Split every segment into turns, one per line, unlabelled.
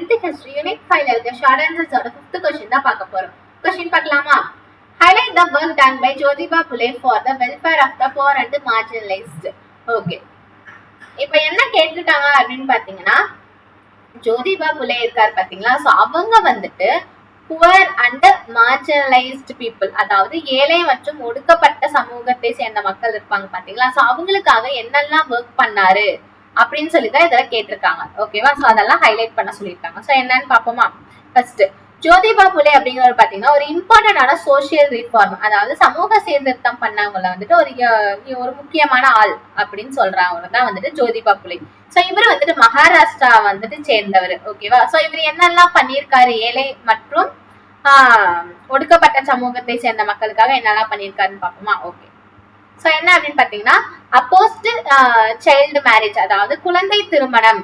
10th history unit 5 ல இருக்க short answers ஓட 5th question தான் பார்க்க போறோம். question பார்க்கலாமா? Highlight the work done by Jyotiba Phule for the welfare of the poor and marginalized. Okay. இப்போ என்ன கேட்டிருக்காங்க அப்படின்னு பாத்தீங்கன்னா, ஜோதிபா புலே இருக்கார் பாத்தீங்களா, சோ அவங்க வந்துட்டு புவர் அண்ட் மார்ஜினலைஸ்ட் பீப்புள், அதாவது ஏழை மற்றும் ஒடுக்கப்பட்ட சமூகத்தை சேர்ந்த மக்கள் இருப்பாங்க பாத்தீங்களா, சோ அவங்களுக்காக என்னெல்லாம் ஒர்க் பண்ணாரு அப்படின்னு சொல்லிதான் இதெல்லாம் கேட்டிருக்காங்க. ஓகேவா? சோ அதெல்லாம் ஹைலைட் பண்ண சொல்லியிருக்காங்க. சோ என்னன்னு பாப்போமா? ஃபர்ஸ்ட் ஜோதிபா புலே அப்படிங்கிறது பாத்தீங்கன்னா ஒரு இம்பார்ட்டன்டான சோசியல் ரிஃபார்ம், அதாவது சமூக சீர்திருத்தம் பண்ணவங்கள வந்துட்டு ஒரு முக்கியமான ஆள் அப்படின்னு சொல்றாங்க தான் வந்துட்டு ஜோதிபா புலே. சோ இவர் வந்துட்டு மகாராஷ்டிரா வந்துட்டு சேர்ந்தவர். ஓகேவா? சோ இவர் என்னெல்லாம் பண்ணியிருக்காரு ஏழை மற்றும் ஒடுக்கப்பட்ட சமூகத்தை சேர்ந்த மக்களுக்காக என்னெல்லாம் பண்ணியிருக்காருன்னு பாப்போமா? ஓகே. சோ என்ன அப்படின்னு பாத்தீங்கன்னா, அப்போஸ்ட் சைல்டு மேரேஜ், அதாவது குழந்தை திருமணம்.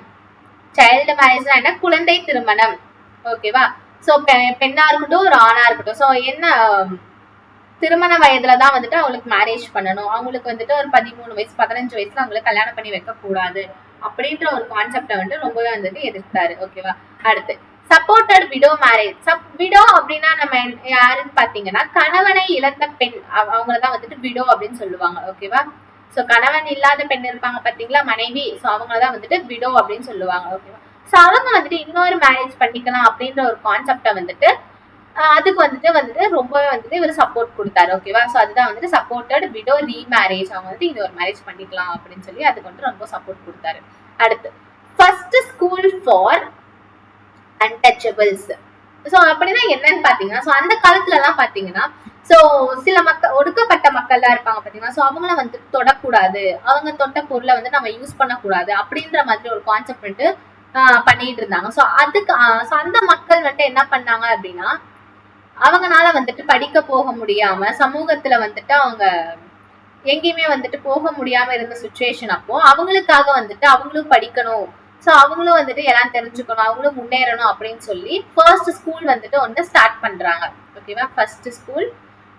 சைல்டு மேரேஜ்னா என்ன? குழந்தை திருமணம். ஓகேவா? சோ பெண்ணா இருக்கட்டும் ஒரு ஆணா இருக்கட்டும், சோ என்ன திருமண வயதுலதான் வந்துட்டு அவங்களுக்கு மேரேஜ் பண்ணணும், அவங்களுக்கு வந்துட்டு ஒரு 13 வயசு 15 வயசுல அவங்களுக்கு கல்யாணம் பண்ணி வைக்க கூடாது அப்படின்ற ஒரு கான்செப்டை வந்துட்டு ரொம்பவே வந்துட்டு எதிர்த்தாரு. ஓகேவா? அடுத்து சப்போர்ட்டட் விடோ மேரேஜ். விடோ அப்படின்னா நம்ம யாருன்னு பாத்தீங்கன்னா கணவனை இழந்த பெண், அவங்களதான் வந்துட்டு விடோ அப்படின்னு சொல்லுவாங்க. ஓகேவா? சோ கணவன் இல்லாத பெண் இருப்பாங்க பாத்தீங்களா, மனைவி, சோ அவங்களதான் வந்துட்டு விடோ அப்படின்னு சொல்லுவாங்க. ஓகேவா? சோ அவங்க வந்துட்டு இன்னொரு மேரேஜ் பண்ணிக்கலாம் அப்படின்ற ஒரு கான்செப்டை வந்துட்டு அதுக்கு வந்துட்டு ரொம்பவே வந்துட்டு இவர் சப்போர்ட் கொடுத்தாரு. ஓகேவா? சோ அதுதான் வந்துட்டு சப்போர்ட்டட் விடோ ரீமேரேஜ், அவங்க வந்துட்டு இன்னொரு மேரேஜ் பண்ணிக்கலாம் அப்படின்னு சொல்லி அதுக்கு வந்துட்டு ரொம்ப சப்போர்ட் கொடுத்தாரு. அடுத்து first school for untouchables. So அப்படின்னா என்னன்னு பாத்தீங்கன்னா, சோ அந்த காலத்துல எல்லாம் பாத்தீங்கன்னா சோ சில மக்கள் ஒடுக்கப்பட்ட மக்கள் தான் இருப்பாங்க பாத்தீங்கன்னா, சோ அவங்கள வந்து தொடக்கூடாது, அவங்க தொட்ட பொருளை வந்து நம்ம யூஸ் பண்ணக்கூடாது அப்படின்ற மாதிரி ஒரு கான்செப்ட் வந்துட்டு பண்ணிட்டு இருந்தாங்க. சோ அதுக்கு அந்த மக்கள் வந்துட்டு என்ன பண்ணாங்க அப்படின்னா, அவங்கனால வந்துட்டு படிக்க போக முடியாம சமூகத்துல வந்துட்டு அவங்க எங்கேயுமே வந்துட்டு போக முடியாம இருந்த சுச்சுவேஷன், அப்போ அவங்களுக்காக வந்துட்டு அவங்களும் படிக்கணும், சோ அவங்களும் வந்துட்டு எல்லாம் தெரிஞ்சுக்கணும், அவங்களும் முன்னேறணும் அப்படின்னு சொல்லி ஃபர்ஸ்ட் ஸ்கூல் வந்துட்டு ஒன்று ஸ்டார்ட் பண்றாங்க. ஓகேவா? ஃபர்ஸ்ட் ஸ்கூல்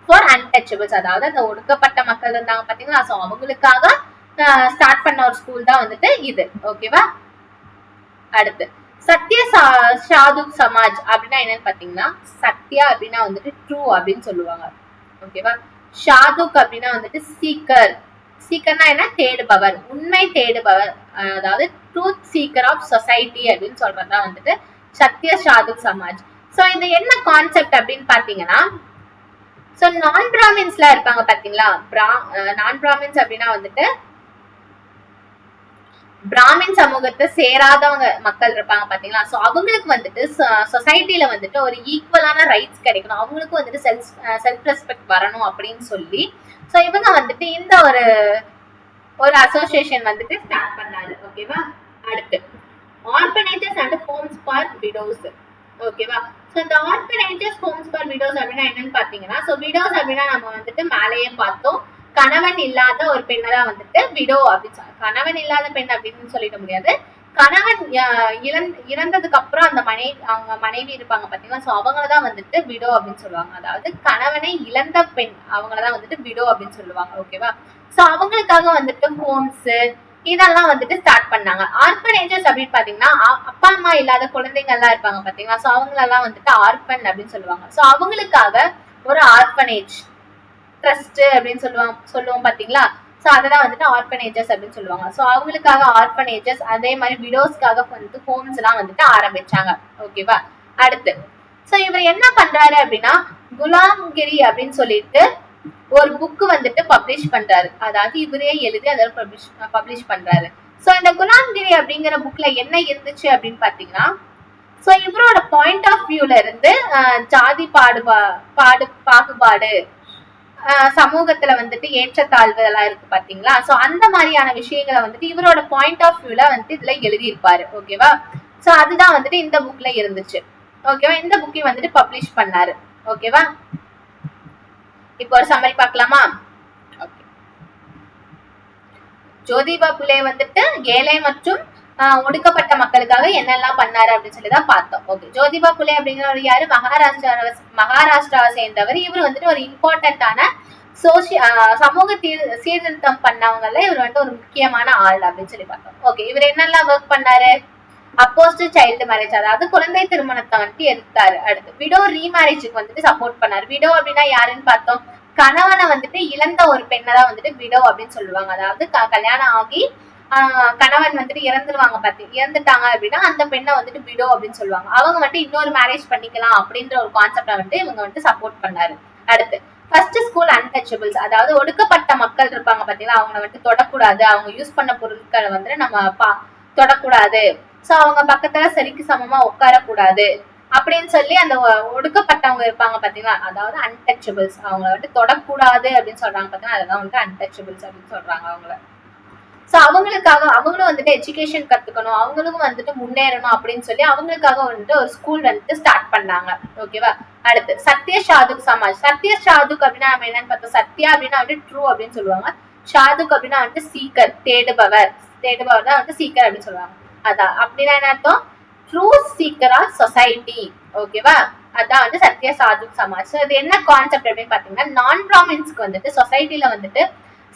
ஃபார் அன்டச்சபிள்ஸ், அதாவது அந்த ஒடுக்கப்பட்ட மக்கள் இருந்தாங்க பாத்தீங்களா, சோ அவங்களுக்காக ஸ்டார்ட் பண்ண ஒரு ஸ்கூல் தான் வந்துட்டு இது. ஓகேவா? அடுத்து சத்ய சாது சமாஜ் அப்படின்னா என்னன்னு பாத்தீங்கன்னா, சத்யா அப்படின்னா வந்துட்டு ட்ரூ அப்படின்னு சொல்லுவாங்க. ஓகேவா? ஷாதுக் அப்படின்னா வந்துட்டு சீக்கர். சீக்கர்னா என்ன? தேடுபவர், உண்மை தேடுபவர், அதாவது ட்ரூத் சீக்கர் ஆஃப் சொசைட்டி அப்படின்னு சொல்றதுதான் வந்துட்டு சத்ய சாதுக் சமாஜ். சோ இது என்ன கான்செப்ட் அப்படின்னு பாத்தீங்கன்னா, சோ நான் பிராமின்ஸ்ல இருப்பாங்க பாத்தீங்களா, நான் பிராமின்ஸ் அப்படின்னா வந்துட்டு பிராமின் சமூகத்தை சேராதவங்க மக்கள் இருப்பாங்க பாத்தீங்களா, சோ அவங்களுக்கு வந்துட்டு சொசைட்டில வந்துட்டு ஒரு ஈக்குவலான ரைட்ஸ் கிடைக்கணும், அவங்களுக்கும் வந்துட்டு செல்ஃப் ரெஸ்பெக்ட் வரணும் அப்படின்னு சொல்லி சோ இவங்க வந்துட்டு இந்த ஒரு அசோசியேஷன் வந்துட்டு ஸ்டார்ட் பண்ணாரு. ஓகேவா? அடுத்து ஆர்பனேஜஸ் அண்ட் ஹோம்ஸ் ஃபார் விடோஸ். ஓகேவா? சோ இந்த ஆர்பனேஜஸ் ஹோம்ஸ் ஃபார் விடோஸ் அப்படின்னா என்னன்னு பாத்தீங்கன்னா, சோ விடோஸ் அப்படின்னா நம்ம வந்துட்டு மேலேயே பார்த்தோம், கணவன் இல்லாத ஒரு பெண்ணை தான் வந்துட்டு விடோ அப்படின்னு கணவன் இல்லாத பெண் அப்படின்னு சொல்லிட முடியாது, கணவன் இறந்ததுக்கு அப்புறம் அந்த அவங்க மனைவி இருப்பாங்க பாத்தீங்களா, சோ அவங்களதான் வந்துட்டு விடோ அப்படின்னு சொல்லுவாங்க, அதாவது கணவனை இழந்த பெண் அவங்களதான் வந்துட்டு விடோ அப்படின்னு சொல்லுவாங்க. ஓகேவா? சோ அவங்களுக்காக வந்துட்டு ஹோம்ஸ் இதெல்லாம் வந்துட்டு ஸ்டார்ட் பண்ணாங்க. ஆர்பனேஜஸ் அப்படின்னு பாத்தீங்கன்னா அப்பா அம்மா இல்லாத குழந்தைங்க எல்லாம் இருப்பாங்க பாத்தீங்களா, சோ அவங்களெல்லாம் வந்துட்டு ஆர்பன் அப்படின்னு சொல்லுவாங்க. சோ அவங்களுக்காக ஒரு ஆர்பனேஜ் ட்ரஸ்ட் அப்படின்னு சொல்லுவோம் பாத்தீங்களா, சோ அதெல்லாம் வந்துட்டு ஆர்பனேஜஸ் அப்படின்னு சொல்லுவாங்க. சோ அவங்களுக்காக ஆர்பனேஜஸ், அதே மாதிரி விடோஸ்க்காக வந்துட்டு ஹோம்ஸ் எல்லாம் வந்துட்டு ஆரம்பிச்சாங்க. ஓகேவா? அடுத்து சோ இவர் என்ன பண்றாரு அப்படின்னா, குலாம்கிரி அப்படின்னு சொல்லிட்டு ஒரு புக் வந்துட்டு பப்ளிஷ் பண்றாரு, அதாவது இவரே எழுதி அதில் பப்ளிஷ் பண்றாரு. சோ இந்த குலாம்கிரி அப்படிங்கிற புக்ல என்ன இருந்துச்சு அப்படின்னு பாத்தீங்கன்னா, சோ இவரோட பாயிண்ட் ஆஃப் வியூல இருந்து ஜாதி பாகுபாடு, சமூகத்துல வந்துட்டு ஏற்றத்தாழ்வு எல்லாம் இருக்கு பாத்தீங்களா, சோ அந்த மாதிரியான விஷயங்களை வந்துட்டு இவரோட பாயிண்ட் ஆஃப் வியூல வந்துட்டு இதுல எழுதி இருப்பாரு. ஓகேவா? சோ அதுதான் வந்துட்டு இந்த புக்ல இருந்துச்சு. ஓகேவா? இந்த புக்கை வந்துட்டு பப்ளிஷ் பண்ணாரு. ஓகேவா? இப்போ ஒரு சம்மரி பார்க்கலாமா? ஓகே. ஜோதிபா புலே வந்துட்டு ஏழை மற்றும் ஒடுக்கப்பட்ட மக்களுக்காக என்னெல்லாம் பண்ணாரு அப்படின்னு சொல்லிதான் பார்த்தோம். ஓகே. ஜோதிபா புலே அப்படிங்கிறவர் யாரு? மகாராஷ்டிராவை சேர்ந்தவர். இவர் வந்துட்டு ஒரு இம்பார்ட்டன்டான சமூக சீர்திருத்தம் பண்ணவங்கல இவர் வந்துட்டு ஒரு முக்கியமான ஆள் அப்படின்னு சொல்லி பார்த்தோம். ஓகே. இவர் என்னெல்லாம் ஒர்க் பண்ணாரு? அப்போஸ்ட் சைல்டு மேரேஜ், அதாவது குழந்தை திருமணத்தை வந்துட்டு எதிர்த்தாரு. அடுத்து விடோ ரீமேரேஜுக்கு வந்துட்டு சப்போர்ட் பண்ணாரு. விடோ அப்படின்னா யாருன்னு பார்த்தோம், கணவனை வந்துட்டு இழந்த ஒரு பெண்ணை தான் வந்துட்டு விடோ அப்படின்னு சொல்லுவாங்க. அதாவது கல்யாணம் ஆகி கணவன் வந்துட்டு இறந்துட்டாங்க அப்படின்னா அந்த பெண்ணை வந்துட்டு விடோ அப்படின்னு சொல்லுவாங்க. அவங்க வந்துட்டு இன்னொரு மேரேஜ் பண்ணிக்கலாம் அப்படின்ற ஒரு கான்செப்டை வந்துட்டு இவங்க வந்துட்டு சப்போர்ட் பண்ணாரு. அடுத்து ஃபர்ஸ்ட் ஸ்கூல் அன்டச்சபிள்ஸ், அதாவது ஒடுக்கப்பட்ட மக்கள் இருப்பாங்க பாத்தீங்களா, அவங்க வந்துட்டு தொடக்கூடாது, அவங்க யூஸ் பண்ண பொருட்களை வந்துட்டு நம்ம தொடக்கூடாது, சோ அவங்க பக்கத்துல சரிக்கு சமமா உட்காரக்கூடாது அப்படின்னு சொல்லி அந்த ஒடுக்கப்பட்டவங்க இருப்பாங்க பாத்தீங்களா, அதாவது அன்டச்சபிள்ஸ், அவங்க வந்துட்டு தொடக்கூடாது அப்படின்னு சொல்றாங்க பாத்தீங்கன்னா அதெல்லாம் வந்துட்டு அன்டச்சபிள்ஸ் அப்படின்னு சொல்றாங்க அவங்கள. சோ அவங்களுக்காக அவங்களும் வந்துட்டு எஜுகேஷன் கத்துக்கணும், அவங்களுக்கும் வந்துட்டு முன்னேறணும் அப்படின்னு சொல்லி அவங்களுக்காக வந்துட்டு ஒரு ஸ்கூல் வந்துட்டு ஸ்டார்ட் பண்ணாங்க. ஓகேவா. அடுத்து சத்ய சாதுக் சமாஜ். சத்ய சாதுக் அப்படின்னா நம்ம என்னன்னு பார்த்தோம், சத்யா அப்படின்னா வந்துட்டு ட்ரூ அப்படின்னு சொல்லுவாங்க, சாதுக் அப்படின்னா வந்துட்டு சீக்கர், தேடுபவர் தான் வந்துட்டு சீக்கர் அப்படின்னு சொல்லுவாங்க. அதான் அப்படின்னா என்ன அர்த்தம், ட்ரூ சீக்கர் ஆஃப் சொசைட்டி. ஓகேவா. அதான் வந்து சத்ய சாதுக் சமாஜ். அது என்ன கான்செப்ட் அப்படின்னு பாத்தீங்கன்னா, நான் பிராமின்ஸ்க்கு வந்துட்டு சொசைட்டில வந்துட்டு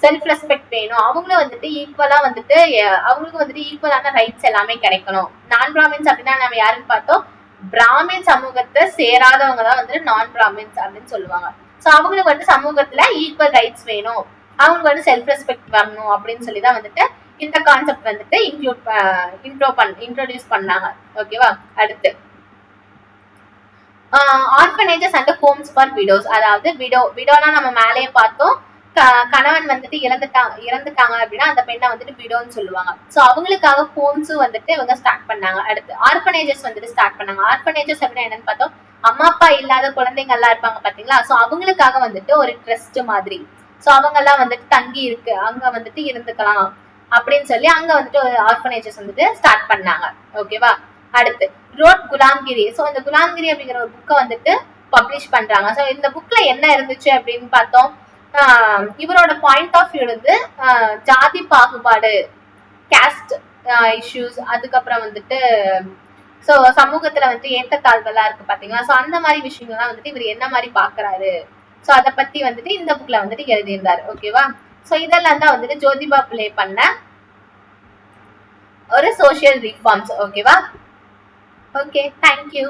செல்ஃப் ரெஸ்பெக்ட் வேணும், அவங்களும் வந்துட்டு ஈக்குவலா வந்துட்டு அவங்களுக்கு வந்துட்டு ஈக்குவலான ரைட்ஸ் எல்லாமே கிடைக்கணும். நான் பிராமின்ஸ் அப்படின்னா நம்ம யாருன்னு பார்த்தோம், பிராமின் சமூகத்தை சேராதவங்க தான் வந்துட்டு நான் பிராமின்ஸ் அப்படின்னு சொல்லுவாங்க. ஸோ அவங்களுக்கு வந்து சமூகத்துல ஈக்குவல் ரைட்ஸ் வேணும், அவங்களுக்கு வந்து செல்ஃப் ரெஸ்பெக்ட் வரணும் அப்படின்னு சொல்லி தான் வந்துட்டு இந்த கான்செப்ட் வந்துட்டு இன்ட்ரோடியூஸ் பண்ணாங்க. ஓகேவா. அடுத்து orphanages and homes for widows, அதாவது விடோனா நம்ம மேலேயே பார்த்தோம், கணவன் வந்துட்டு இறந்துட்டாங்க அப்படின்னா அந்த பெண்ணை வந்துட்டு விடோன்னு சொல்லுவாங்க. சோ அவங்களுக்காக ஹோம்ஸும் வந்துட்டு இவங்க ஸ்டார்ட் பண்ணாங்க. அடுத்து ஆர்ஃபனேஜஸ் வந்துட்டு ஸ்டார்ட் பண்ணாங்க. ஆர்ஃபனேஜஸ் அப்படின்னா என்னன்னு பார்த்தோம், அம்மா அப்பா இல்லாத குழந்தைங்க எல்லாம் இருப்பாங்க பாத்தீங்களா, சோ அவங்களுக்காக வந்துட்டு ஒரு ட்ரஸ்ட் மாதிரி, சோ அவங்க எல்லாம் வந்துட்டு தங்கி இருக்கு, அங்க வந்துட்டு இருந்துக்கலாம் அப்படின்னு சொல்லி அங்க வந்துட்டு ஒரு ஆர்ஃபனேஜஸ் வந்துட்டு ஸ்டார்ட் பண்ணாங்க. ஓகேவா. அடுத்து ரோட் குலாம்கிரி. சோ இந்த குலாம்கிரி அப்படிங்கிற ஒரு புக்கை வந்துட்டு பப்ளிஷ் பண்றாங்க. சோ இந்த புக்ல என்ன இருந்துச்சு அப்படின்னு பார்த்தோம், இவரோட பாயிண்ட் ஆஃப் வியூ வந்து ஜாதி பாகுபாடு, கேஸ்ட் இஷ்யூஸ், அதுக்கப்புறம் வந்துட்டு ஸோ சமூகத்துல வந்துட்டு ஏற்றத்தாழ்வெல்லாம் இருக்கு பாத்தீங்களா, ஸோ அந்த மாதிரி விஷயங்கள்லாம் வந்துட்டு இவர் என்ன மாதிரி பாக்குறாரு, ஸோ அதை பத்தி வந்துட்டு இந்த புக்ல வந்துட்டு எழுதியிருந்தாரு. ஓகேவா. ஸோ இதெல்லாம் தான் வந்துட்டு ஜோதிபா புலே பண்ண ஒரு சோசியல் ரிஃபார்ம்ஸ். ஓகேவா. Okay, thank you.